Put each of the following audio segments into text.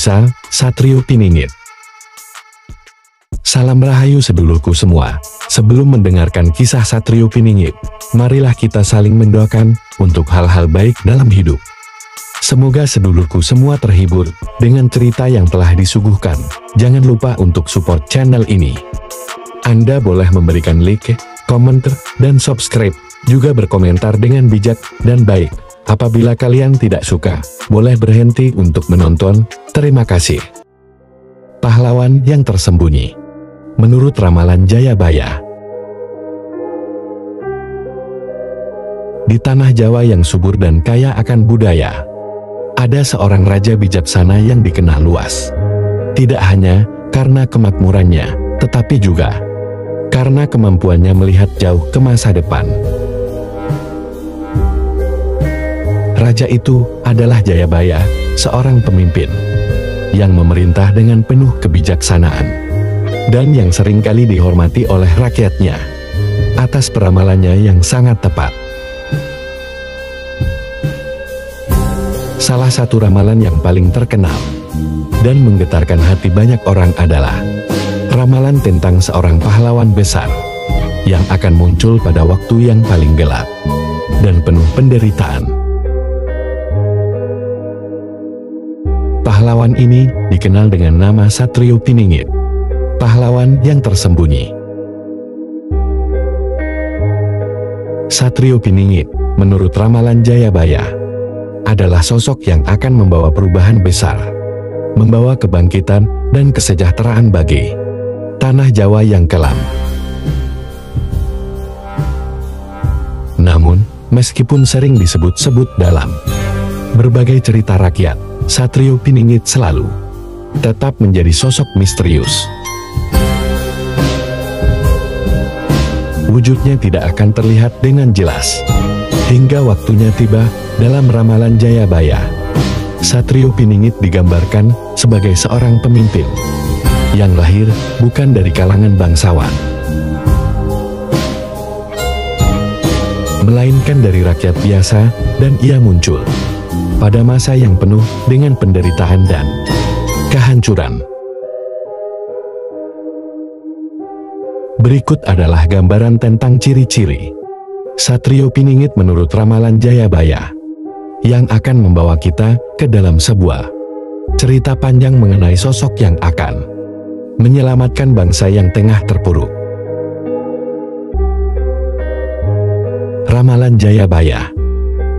Kisah Satrio Piningit. Salam rahayu sedulurku semua. Sebelum mendengarkan kisah Satrio Piningit, marilah kita saling mendoakan untuk hal-hal baik dalam hidup. Semoga sedulurku semua terhibur dengan cerita yang telah disuguhkan. Jangan lupa untuk support channel ini. Anda boleh memberikan like, komentar, dan subscribe, juga berkomentar dengan bijak dan baik. Apabila kalian tidak suka, boleh berhenti untuk menonton. Terima kasih. Pahlawan yang tersembunyi. Menurut ramalan Jayabaya, di tanah Jawa yang subur dan kaya akan budaya, ada seorang raja bijaksana yang dikenal luas. Tidak hanya karena kemakmurannya, tetapi juga karena kemampuannya melihat jauh ke masa depan. Raja itu adalah Jayabaya, seorang pemimpin yang memerintah dengan penuh kebijaksanaan dan yang seringkali dihormati oleh rakyatnya atas peramalannya yang sangat tepat. Salah satu ramalan yang paling terkenal dan menggetarkan hati banyak orang adalah ramalan tentang seorang pahlawan besar yang akan muncul pada waktu yang paling gelap dan penuh penderitaan. Pahlawan ini dikenal dengan nama Satrio Piningit, pahlawan yang tersembunyi. Satrio Piningit, menurut ramalan Jayabaya, adalah sosok yang akan membawa perubahan besar, membawa kebangkitan dan kesejahteraan bagi tanah Jawa yang kelam. Namun, meskipun sering disebut-sebut dalam berbagai cerita rakyat, Satrio Piningit selalu tetap menjadi sosok misterius. Wujudnya tidak akan terlihat dengan jelas hingga waktunya tiba. Dalam ramalan Jayabaya, Satrio Piningit digambarkan sebagai seorang pemimpin yang lahir bukan dari kalangan bangsawan, melainkan dari rakyat biasa, dan ia muncul pada masa yang penuh dengan penderitaan dan kehancuran. Berikut adalah gambaran tentang ciri-ciri Satrio Piningit menurut ramalan Jayabaya yang akan membawa kita ke dalam sebuah cerita panjang mengenai sosok yang akan menyelamatkan bangsa yang tengah terpuruk. Ramalan Jayabaya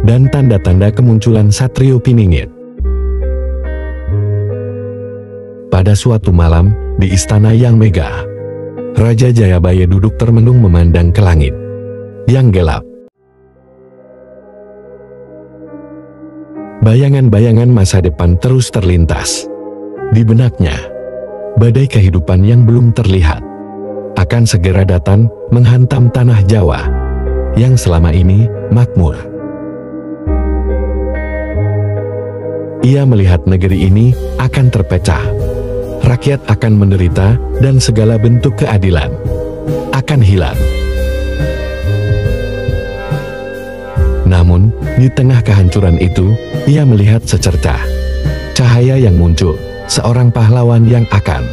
dan tanda-tanda kemunculan Satrio Piningit. Pada suatu malam, di istana yang megah, Raja Jayabaya duduk termenung memandang ke langit yang gelap. Bayangan-bayangan masa depan terus terlintas di benaknya. Badai kehidupan yang belum terlihat akan segera datang menghantam tanah Jawa yang selama ini makmur. Ia melihat negeri ini akan terpecah, rakyat akan menderita, dan segala bentuk keadilan akan hilang. Namun, di tengah kehancuran itu, ia melihat secercah cahaya yang muncul, seorang pahlawan yang akan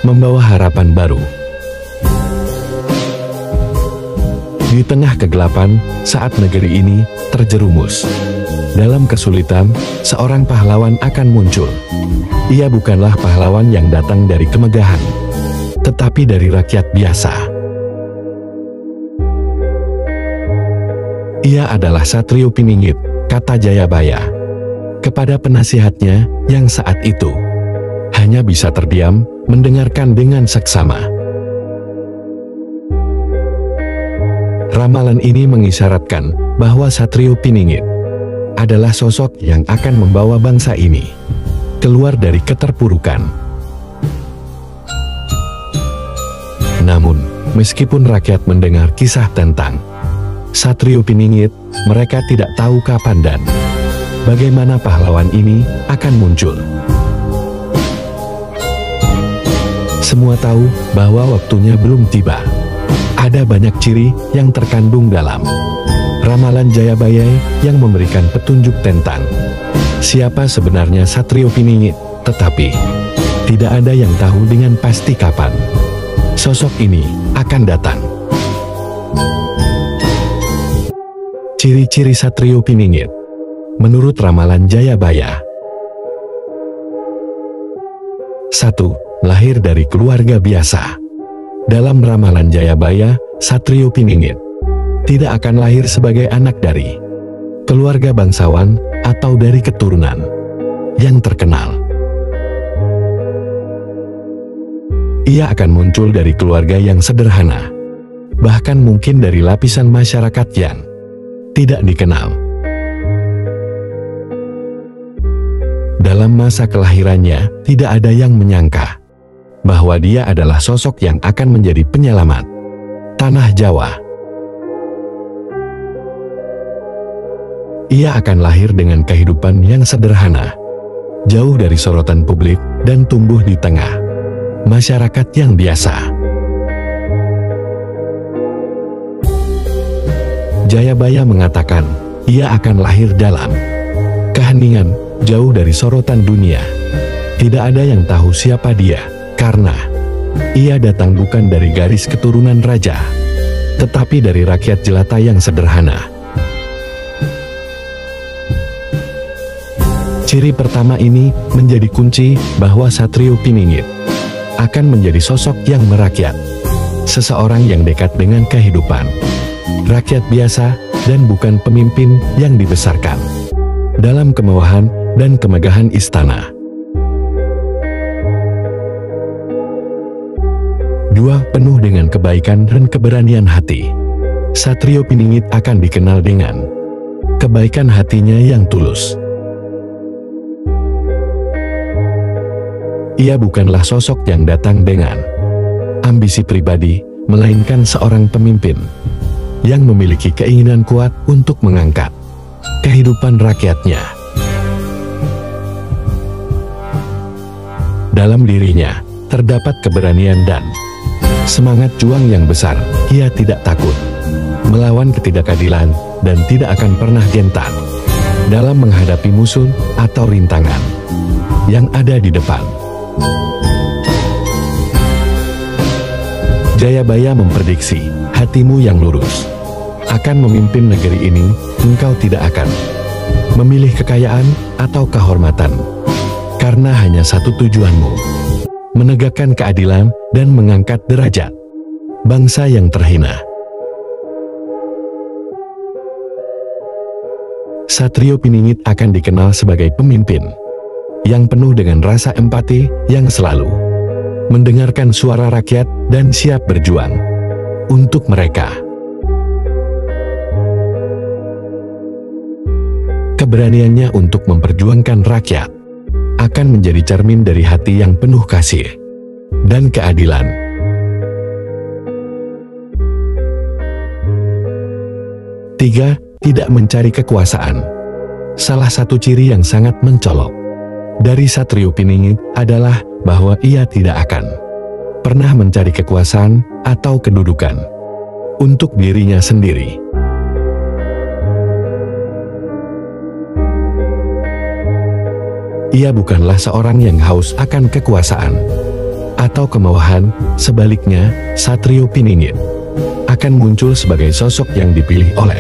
membawa harapan baru. Di tengah kegelapan, saat negeri ini terjerumus dalam kesulitan, seorang pahlawan akan muncul. Ia bukanlah pahlawan yang datang dari kemegahan, tetapi dari rakyat biasa. Ia adalah Satrio Piningit, kata Jayabaya kepada penasihatnya yang saat itu hanya bisa terdiam mendengarkan dengan seksama. Ramalan ini mengisyaratkan bahwa Satrio Piningit adalah sosok yang akan membawa bangsa ini keluar dari keterpurukan. Namun, meskipun rakyat mendengar kisah tentang Satrio Piningit, mereka tidak tahu kapan dan bagaimana pahlawan ini akan muncul. Semua tahu bahwa waktunya belum tiba. Ada banyak ciri yang terkandung dalam ramalan Jayabaya yang memberikan petunjuk tentang siapa sebenarnya Satrio Piningit, Tetapi, tidak ada yang tahu dengan pasti kapan sosok ini akan datang. Ciri-ciri Satrio Piningit menurut ramalan Jayabaya. 1. Lahir dari keluarga biasa. Dalam ramalan Jayabaya, Satrio Piningit tidak akan lahir sebagai anak dari keluarga bangsawan atau dari keturunan yang terkenal. Ia akan muncul dari keluarga yang sederhana, bahkan mungkin dari lapisan masyarakat yang tidak dikenal. Dalam masa kelahirannya, tidak ada yang menyangka bahwa dia adalah sosok yang akan menjadi penyelamat tanah Jawa. Ia akan lahir dengan kehidupan yang sederhana, jauh dari sorotan publik, dan tumbuh di tengah masyarakat yang biasa. Jayabaya mengatakan, ia akan lahir dalam keheningan, jauh dari sorotan dunia. Tidak ada yang tahu siapa dia, karena ia datang bukan dari garis keturunan raja, tetapi dari rakyat jelata yang sederhana. Ciri pertama ini menjadi kunci bahwa Satrio Piningit akan menjadi sosok yang merakyat, seseorang yang dekat dengan kehidupan rakyat biasa dan bukan pemimpin yang dibesarkan dalam kemewahan dan kemegahan istana. 2. Penuh dengan kebaikan dan keberanian hati. Satrio Piningit akan dikenal dengan kebaikan hatinya yang tulus. Ia bukanlah sosok yang datang dengan ambisi pribadi, melainkan seorang pemimpin yang memiliki keinginan kuat untuk mengangkat kehidupan rakyatnya. Dalam dirinya terdapat keberanian dan semangat juang yang besar. Ia tidak takut melawan ketidakadilan dan tidak akan pernah gentar dalam menghadapi musuh atau rintangan yang ada di depan. Jayabaya memprediksi, hatimu yang lurus akan memimpin negeri ini. Engkau tidak akan memilih kekayaan atau kehormatan, karena hanya satu tujuanmu: menegakkan keadilan dan mengangkat derajat bangsa yang terhina. Satrio Piningit akan dikenal sebagai pemimpin yang penuh dengan rasa empati, yang selalu mendengarkan suara rakyat dan siap berjuang untuk mereka. Keberaniannya untuk memperjuangkan rakyat akan menjadi cermin dari hati yang penuh kasih dan keadilan. Tiga, tidak mencari kekuasaan. Salah satu ciri yang sangat mencolok dari Satrio Piningit adalah bahwa ia tidak akan pernah mencari kekuasaan atau kedudukan untuk dirinya sendiri. Ia bukanlah seorang yang haus akan kekuasaan atau kemewahan. Sebaliknya, Satrio Piningit akan muncul sebagai sosok yang dipilih oleh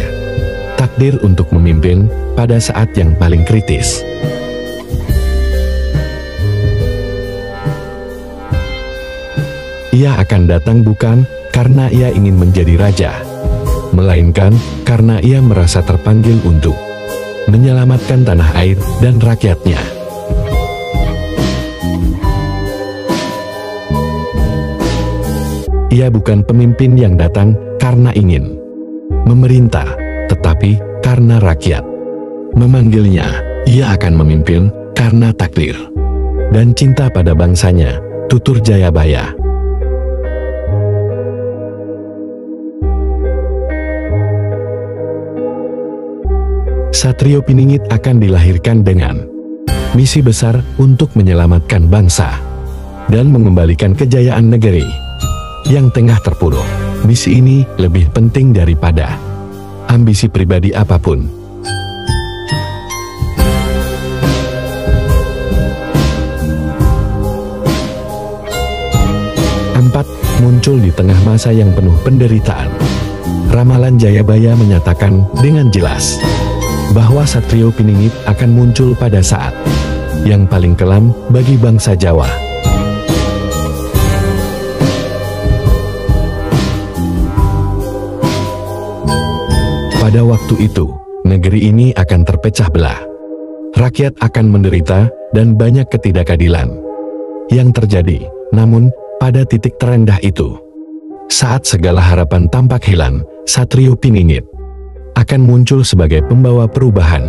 takdir untuk memimpin pada saat yang paling kritis. Ia akan datang bukan karena ia ingin menjadi raja, melainkan karena ia merasa terpanggil untuk menyelamatkan tanah air dan rakyatnya. Ia bukan pemimpin yang datang karena ingin memerintah, tetapi karena rakyat memanggilnya. Ia akan memimpin karena takdir dan cinta pada bangsanya. Tutur Jayabaya. Satrio Piningit akan dilahirkan dengan misi besar untuk menyelamatkan bangsa dan mengembalikan kejayaan negeri yang tengah terpuruk. Misi ini lebih penting daripada ambisi pribadi apapun. muncul di tengah masa yang penuh penderitaan. Ramalan Jayabaya menyatakan dengan jelas bahwa Satrio Piningit akan muncul pada saat yang paling kelam bagi bangsa Jawa. Pada waktu itu, negeri ini akan terpecah belah. Rakyat akan menderita dan banyak ketidakadilan yang terjadi. Namun, pada titik terendah itu, saat segala harapan tampak hilang, Satrio Piningit akan muncul sebagai pembawa perubahan.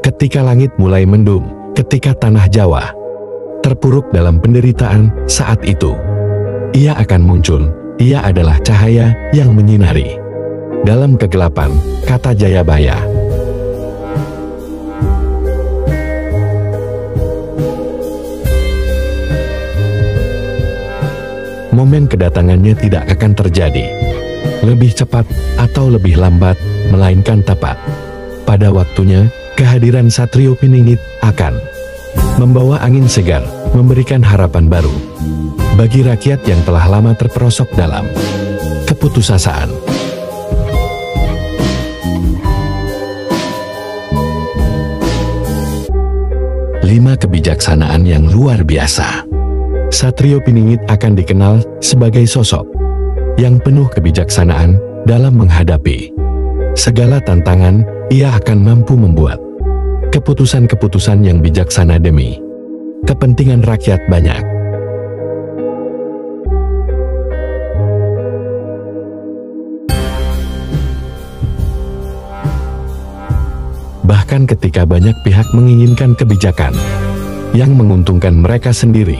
Ketika langit mulai mendung, ketika tanah Jawa terpuruk dalam penderitaan, saat itu ia akan muncul. Ia adalah cahaya yang menyinari dalam kegelapan, kata Jayabaya. Momen kedatangannya tidak akan terjadi lebih cepat atau lebih lambat, melainkan tepat pada waktunya. Kehadiran Satrio Piningit akan membawa angin segar, memberikan harapan baru bagi rakyat yang telah lama terperosok dalam keputusasaan. Lima kebijaksanaan yang luar biasa. Satrio Piningit akan dikenal sebagai sosok yang penuh kebijaksanaan dalam menghadapi segala tantangan. Ia akan mampu membuat keputusan-keputusan yang bijaksana demi kepentingan rakyat banyak. Bahkan ketika banyak pihak menginginkan kebijakan yang menguntungkan mereka sendiri,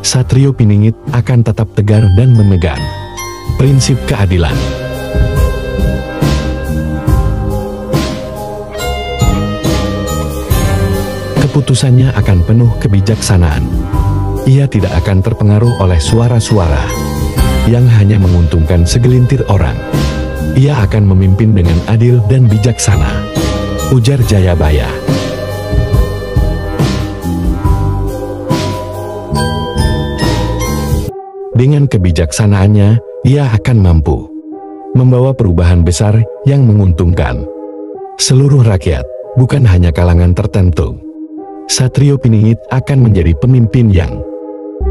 Satrio Piningit akan tetap tegar dan memegang prinsip keadilan. Keputusannya akan penuh kebijaksanaan. Ia tidak akan terpengaruh oleh suara-suara yang hanya menguntungkan segelintir orang. Ia akan memimpin dengan adil dan bijaksana, ujar Jayabaya. Dengan kebijaksanaannya, ia akan mampu membawa perubahan besar yang menguntungkan seluruh rakyat, bukan hanya kalangan tertentu. Satrio Piningit akan menjadi pemimpin yang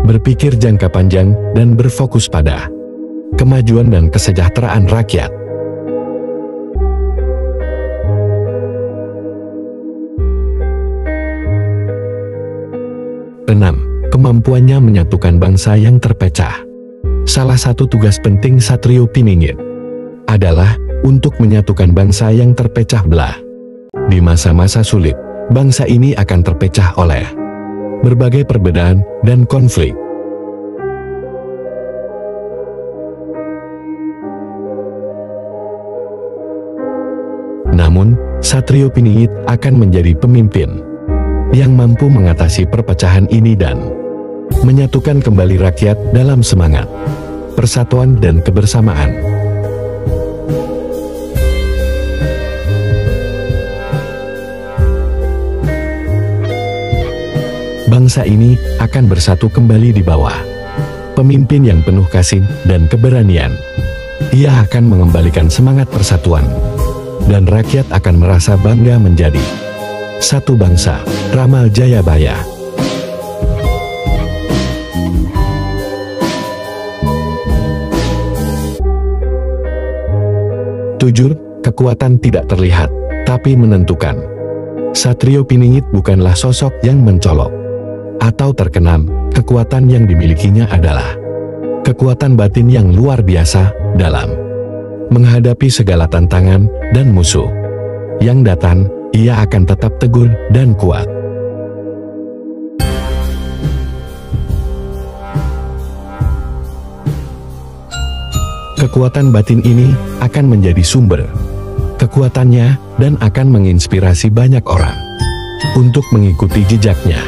berpikir jangka panjang dan berfokus pada kemajuan dan kesejahteraan rakyat. 6. Kemampuannya menyatukan bangsa yang terpecah. Salah satu tugas penting Satrio Piningit adalah untuk menyatukan bangsa yang terpecah belah. Di masa-masa sulit, bangsa ini akan terpecah oleh berbagai perbedaan dan konflik. Namun, Satrio Piningit akan menjadi pemimpin yang mampu mengatasi perpecahan ini dan menyatukan kembali rakyat dalam semangat persatuan dan kebersamaan. Bangsa ini akan bersatu kembali di bawah pemimpin yang penuh kasih dan keberanian. Ia akan mengembalikan semangat persatuan, dan rakyat akan merasa bangga menjadi satu bangsa, ramal Jayabaya. Tujuh, kekuatan tidak terlihat, tapi menentukan. Satrio Piningit bukanlah sosok yang mencolok atau terkenal. Kekuatan yang dimilikinya adalah kekuatan batin yang luar biasa dalam menghadapi segala tantangan dan musuh yang datang. Ia akan tetap teguh dan kuat. Kekuatan batin ini akan menjadi sumber kekuatannya dan akan menginspirasi banyak orang untuk mengikuti jejaknya.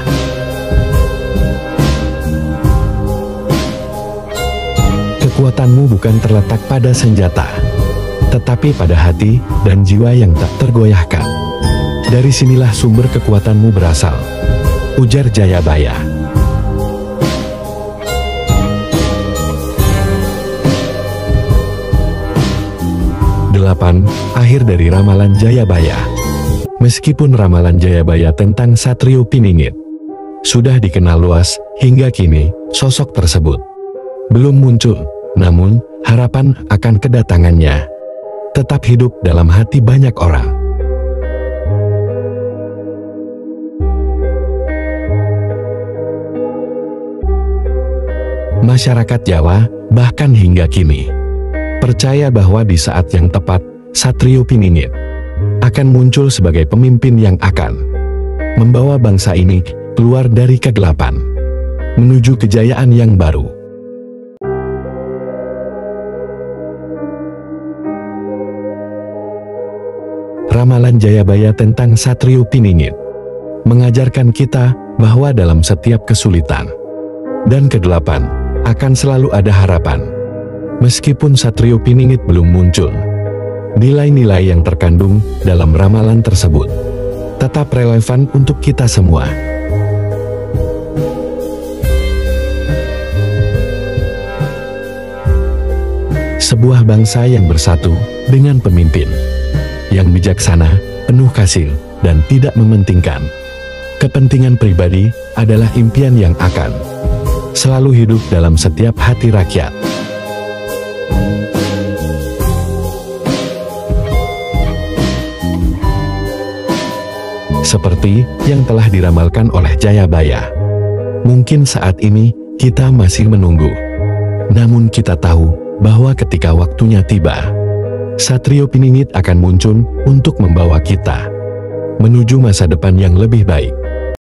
Kekuatanmu bukan terletak pada senjata, tetapi pada hati dan jiwa yang tak tergoyahkan. Dari sinilah sumber kekuatanmu berasal, ujar Jayabaya. Akhir dari ramalan Jayabaya. Meskipun ramalan Jayabaya tentang Satrio Piningit sudah dikenal luas, hingga kini sosok tersebut belum muncul, namun harapan akan kedatangannya tetap hidup dalam hati banyak orang. Masyarakat Jawa, bahkan hingga kini, percaya bahwa di saat yang tepat, Satrio Piningit akan muncul sebagai pemimpin yang akan membawa bangsa ini keluar dari kegelapan menuju kejayaan yang baru. Ramalan Jayabaya tentang Satrio Piningit mengajarkan kita bahwa dalam setiap kesulitan dan kegelapan akan selalu ada harapan. Meskipun Satrio Piningit belum muncul, nilai-nilai yang terkandung dalam ramalan tersebut tetap relevan untuk kita semua. Sebuah bangsa yang bersatu dengan pemimpin yang bijaksana, penuh kasih, dan tidak mementingkan kepentingan pribadi adalah impian yang akan selalu hidup dalam setiap hati rakyat. Seperti yang telah diramalkan oleh Jayabaya. Mungkin saat ini kita masih menunggu, namun kita tahu bahwa ketika waktunya tiba, Satrio Piningit akan muncul untuk membawa kita menuju masa depan yang lebih baik.